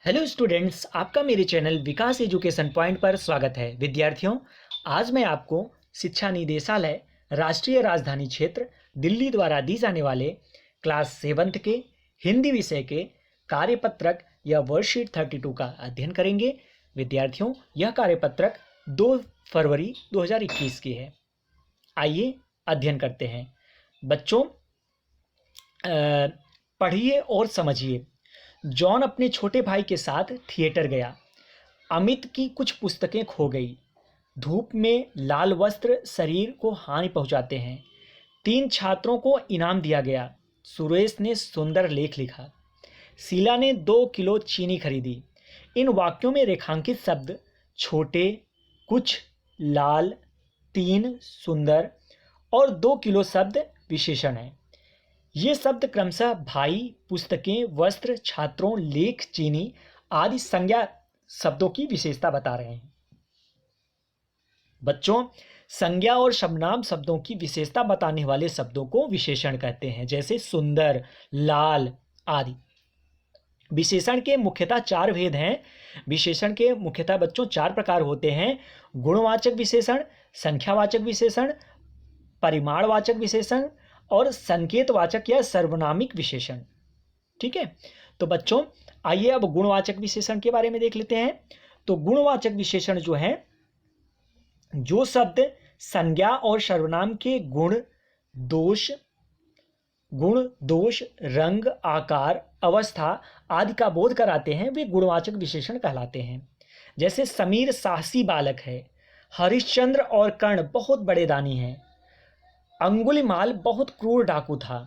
Hello students, आपका मेरे channel विकास education point पर स्वागत है। विद्यार्थियों, आज मैं आपको शिक्षा निदेशालय राष्ट्रीय राजधानी क्षेत्र दिल्ली द्वारा दी जाने वाले क्लास 7th के हिंदी विषय के कार्यपत्रक या वर्कशीट 32 का अध्ययन करेंगे। विद्यार्थियों, यह कार्यपत्रक 2 फरवरी 2021 की है। आइए अध्ययन करते हैं। बच्चों, पढ़िए और समझिए। जॉन अपने छोटे भाई के साथ थिएटर गया। अमित की कुछ पुस्तकें खो गई। धूप में लाल वस्त्र शरीर को हानि पहुंचाते हैं। 3 छात्रों को इनाम दिया गया। सुरेश ने सुंदर लेख लिखा। शीला ने 2 किलो चीनी खरीदी। इन वाक्यों में रेखांकित शब्द छोटे, कुछ, लाल, 3, सुंदर और 2 किलो शब्द विशेषण हैं। ये शब्द क्रमशः भाई, पुस्तकें, वस्त्र, छात्रों, लेख, चीनी आदि संज्ञा शब्दों की विशेषता बता रहे हैं। बच्चों, संज्ञा और शब्दनाम शब्दों की विशेषता बताने वाले शब्दों को विशेषण कहते हैं, जैसे सुंदर, लाल आदि। विशेषण के मुख्यतः 4 भेद हैं। विशेषण के मुख्यतः बच्चों 4 प्रकार होते हैं: गुणवाचक विशेषण, संख्यावाचक विशेषण, परिमाणवाचक विशेषण और संकेतवाचक या सर्वनामिक विशेषण। ठीक है, तो बच्चों आइए अब गुणवाचक विशेषण के बारे में देख लेते हैं। तो गुणवाचक विशेषण जो है, जो शब्द संज्ञा और सर्वनाम के गुण, दोष, रंग, आकार, अवस्था आदि का बोध कराते हैं, वे गुणवाचक विशेषण कहलाते हैं। जैसे समीर साहसी बालक है, हरिश्चंद्र और कर्ण बहुत बड़े दानी हैं, अंगुलीमाल बहुत क्रूर डाकू था,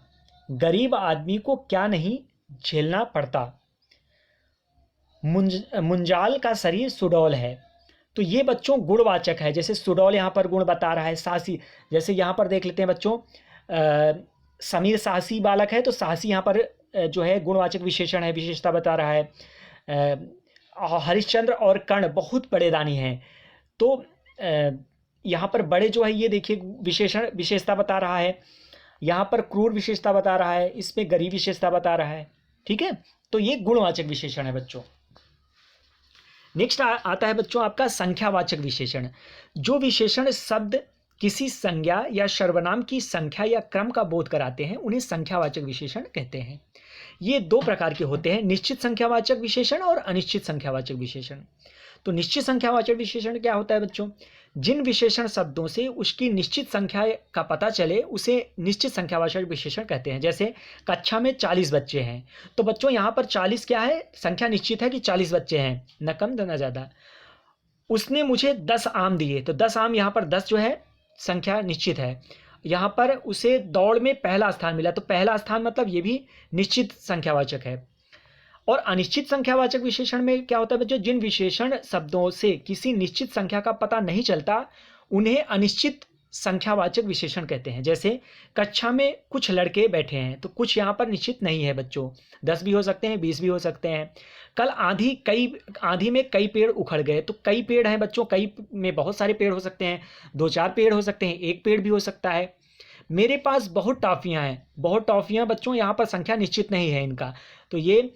गरीब आदमी को क्या नहीं झेलना पड़ता, मुंजाल का शरीर सुडौल है। तो ये बच्चों गुणवाचक है। जैसे सुडौल यहाँ पर गुण बता रहा है, साहसी, जैसे यहाँ पर देख लेते हैं बच्चों, समीर साहसी बालक है, तो साहसी यहाँ पर जो है गुणवाचक विशेषण है, विशेषता बता रहा है। हरिश्चंद्र और कर्ण बहुत बड़े दानी हैं, तो यहाँ पर बड़े जो है ये देखिए विशेषण विशेषता बता रहा है। यहाँ पर क्रूर विशेषता बता रहा है, इसमें गरीब विशेषता बता रहा है। ठीक है, तो ये गुणवाचक विशेषण है बच्चों। नेक्स्ट आता है बच्चों आपका संख्यावाचक विशेषण। जो विशेषण शब्द किसी संज्ञा या सर्वनाम की संख्या या क्रम का बोध कराते हैं, उन्हें संख्यावाचक विशेषण कहते हैं। ये 2 प्रकार के होते हैं: निश्चित संख्यावाचक विशेषण और अनिश्चित संख्यावाचक विशेषण। तो निश्चित संख्यावाचक विशेषण क्या होता है बच्चों? जिन विशेषण शब्दों से उसकी निश्चित संख्या का पता चले उसे निश्चित संख्यावाचक विशेषण कहते हैं। जैसे कक्षा में 40 बच्चे हैं, तो बच्चों यहाँ पर 40 क्या है? संख्या निश्चित है कि 40 बच्चे हैं, न कम न ज़्यादा। उसने मुझे 10 आम दिए, तो 10 आम, यहाँ पर 10 जो है संख्या निश्चित है। यहाँ पर उसे दौड़ में पहला स्थान मिला, तो पहला स्थान मतलब ये भी निश्चित संख्यावाचक है। और अनिश्चित संख्यावाचक विशेषण में क्या होता है बच्चों? जिन विशेषण शब्दों से किसी निश्चित संख्या का पता नहीं चलता, उन्हें अनिश्चित संख्यावाचक विशेषण कहते हैं। जैसे कक्षा में कुछ लड़के बैठे हैं, तो कुछ यहाँ पर निश्चित नहीं है बच्चों, 10 भी हो सकते हैं, 20 भी हो सकते हैं। कल आंधी में कई पेड़ उखड़ गए, तो कई पेड़ हैं बच्चों, कई में बहुत सारे पेड़ हो सकते हैं, 2-4 पेड़ हो सकते हैं, 1 पेड़ भी हो सकता है। मेरे पास बहुत टॉफियाँ हैं, बहुत टॉफियाँ बच्चों, यहाँ पर संख्या निश्चित नहीं है इनका, तो ये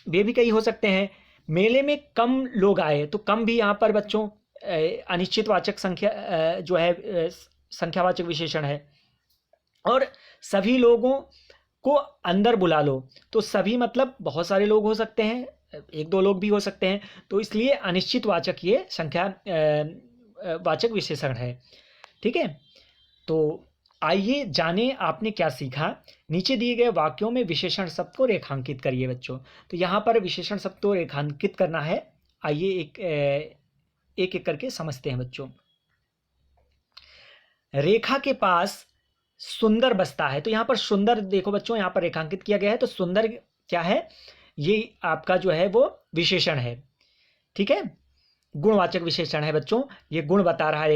वे भी कई हो सकते हैं। मेले में कम लोग आए, तो कम भी यहाँ पर बच्चों अनिश्चितवाचक संख्या जो है संख्यावाचक विशेषण है। और सभी लोगों को अंदर बुला लो, तो सभी मतलब बहुत सारे लोग हो सकते हैं, 1-2 लोग भी हो सकते हैं, तो इसलिए अनिश्चितवाचक ये संख्या वाचक विशेषण है। ठीक है, तो आइए जाने आपने क्या सीखा। नीचे दिए गए वाक्यों में विशेषण शब्द को रेखांकित करिए बच्चों। तो यहाँ पर विशेषण शब्द को रेखांकित करना है। आइए एक एक करके समझते हैं बच्चों। रेखा के पास सुंदर बसता है, तो यहाँ पर सुंदर देखो बच्चों, यहाँ पर रेखांकित किया गया है, तो सुंदर क्या है? ये आपका जो है वो विशेषण है। ठीक है, गुणवाचक विशेषण है बच्चों, ये गुण बता रहा है।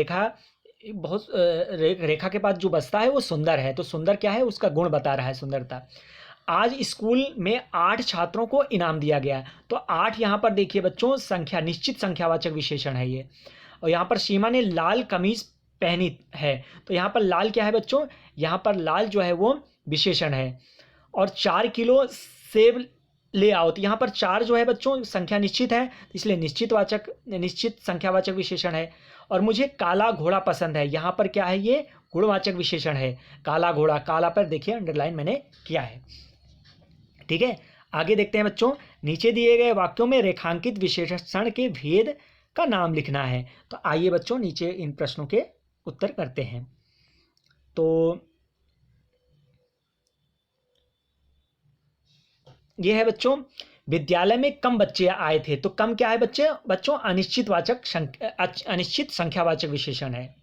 रेखा के पास जो बसता है वो सुंदर है, तो सुंदर क्या है? उसका गुण बता रहा है, सुंदरता। आज स्कूल में 8 छात्रों को इनाम दिया गया, तो 8 यहाँ पर देखिए बच्चों संख्या, निश्चित संख्यावाचक विशेषण है ये। और यहाँ पर सीमा ने लाल कमीज पहनी है, तो यहाँ पर लाल क्या है बच्चों? यहाँ पर लाल जो है वो विशेषण है। और 4 किलो सेब ले आओ। तो यहाँ पर 4 जो है बच्चों संख्या निश्चित है, इसलिए निश्चित संख्यावाचक विशेषण है। और मुझे काला घोड़ा पसंद है, यहाँ पर क्या है, ये गुणवाचक विशेषण है। काला घोड़ा, काला पर देखिए अंडरलाइन मैंने किया है। ठीक है, आगे देखते हैं बच्चों। नीचे दिए गए वाक्यों में रेखांकित विशेषण के भेद का नाम लिखना है। तो आइए बच्चों नीचे इन प्रश्नों के उत्तर करते हैं। तो ये है बच्चों, विद्यालय में कम बच्चे आए थे। तो कम क्या है बच्चों अनिश्चित संख्यावाचक विशेषण है।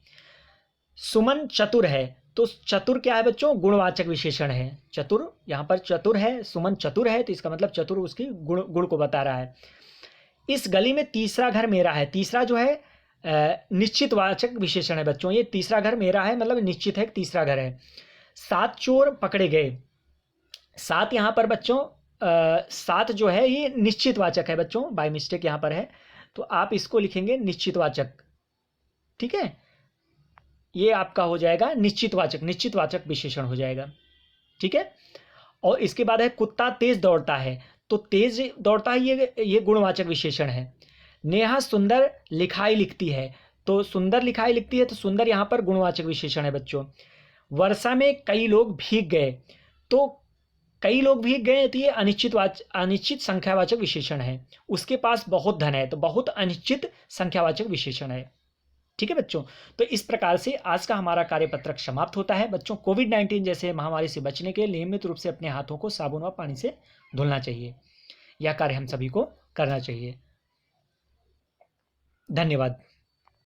सुमन चतुर है, तो चतुर क्या है बच्चों, गुणवाचक विशेषण है। चतुर, यहाँ पर चतुर है, सुमन चतुर है, तो इसका मतलब चतुर उसकी गुण को बता रहा है। इस गली में तीसरा घर मेरा है। तीसरा जो है निश्चितवाचक विशेषण है बच्चों। ये तीसरा घर मेरा है मतलब निश्चित है, तीसरा घर है। 7 चोर पकड़े गए। 7 यहाँ पर बच्चों 7 जो है ये निश्चितवाचक है बच्चों, बाय मिस्टेक यहाँ पर है, तो आप इसको लिखेंगे निश्चितवाचक। ठीक है, ये आपका हो जाएगा निश्चितवाचक विशेषण हो जाएगा। ठीक है, और इसके बाद है कुत्ता तेज दौड़ता है। तो तेज दौड़ता है ये गुणवाचक विशेषण है। नेहा सुंदर लिखाई लिखती है, तो सुंदर लिखाई लिखती है, तो सुंदर यहाँ पर गुणवाचक विशेषण है बच्चों। वर्षा में कई लोग भीग गए, तो कई लोग भीग गए, तो ये अनिश्चित संख्यावाचक विशेषण है। उसके पास बहुत धन है, तो बहुत अनिश्चित संख्यावाचक विशेषण है। ठीक है बच्चों, तो इस प्रकार से आज का हमारा कार्यपत्रक समाप्त होता है। बच्चों, कोविड-19 जैसे महामारी से बचने के लिए नियमित रूप से अपने हाथों को साबुन व पानी से धुलना चाहिए। यह कार्य हम सभी को करना चाहिए। धन्यवाद।